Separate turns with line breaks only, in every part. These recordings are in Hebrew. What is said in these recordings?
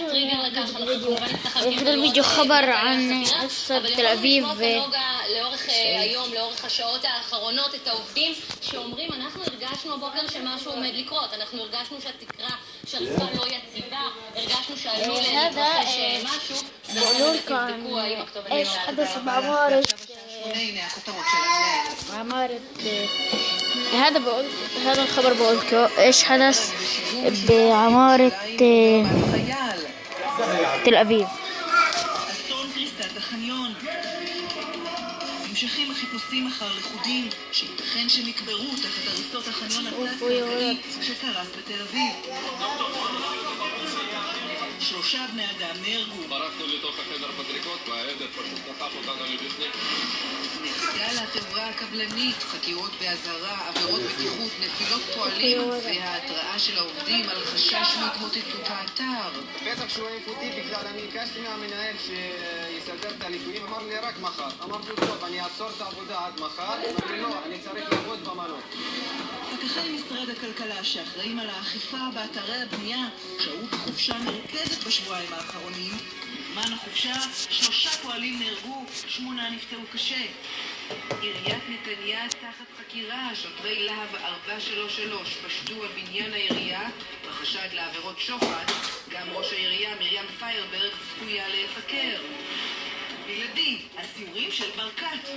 هذا الفيديو خبر عن قصة تل أبيب.
לאורך היום, לאורך השעות האחרונות, את העובדים שאומרים, אנחנו הרגשנו הבוקר שמשהו עומד לקרות, אנחנו הרגשנו שהרצפה לא יציבה, הרגשנו שעלול להתרחש משהו,
بقولوا لكم ايش حدث بعمارة هذا الخبر بقول لكم ايش حدث بعمارة تل أبيب.
אסון קריסת החניון. נמשכים החיפושים אחר לכודים שייתכן שנקברו תחת הריסות החניון התת-קרקעי שקרס בתל אביב. 3 בני אדם נהרגו. ברחנו לתוך החדר בדריקות והעדר פשוט דחף אותנו לבפנים. מחדל החברה הקבלנית, חקירות באזהרה, עבירות בטיחות, נפילות פועלים וההתראה של העובדים על חשש מהתמוטטות האתר.
פתח שלא איכותי בגלל אני ביקשתי מהמנהל שיסדר את הליקויים, אמר לי רק מחר. אמרתי לו טוב, אני אעצור את העבודה עד מחר, אמרתי לו אני צריך לעבוד במנות.
פקחי משרד הכלכלה שאחראים על האכיפה באתרי הבנייה שהו בחופשה מרוכזת בשבועיים האחרונים. בזמן החופשה 3 פועלים נהרגו, 8 נפצעו קשה. עיריית נתניה תחת חקירה. שוטרי להב 433 פשטו על בניין העירייה בחשד לעבירות שוחד. גם ראש העירייה מרים פיירברג צפויה להיחקר. בלעדי, הסיורים של ברקת.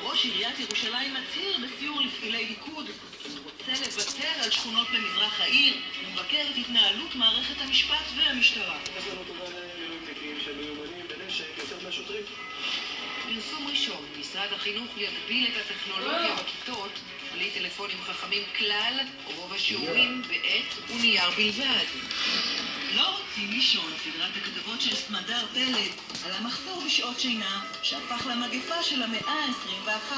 ראש עיריית ירושלים מצהיר בסיור לפעילי ליכוד רוצה לוותר על שכונות במזרח העיר ומבקר את התנהלות מערכת המשפט והמשטרה. פרסום ראשון, משרד החינוך יגביל את הטכנולוגיה בכיתות בלי טלפונים חכמים כלל, רוב השיעורים בעט ונייר בלבד. לא רוצים לישון, סדרת הכתבות של סמדר פלד על המחסור בשעות שינה שהפך למגפה של המאה ה-21.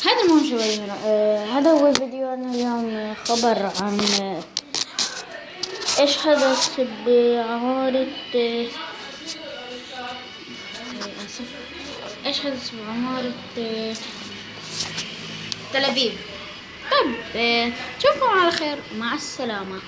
هذا المهم شوي هذا هو فيديونا اليوم خبر عن ايش حدث بعمارة ايش حدث بعمارة تل أبيب. طيب نشوفكم على خير، مع السلامة.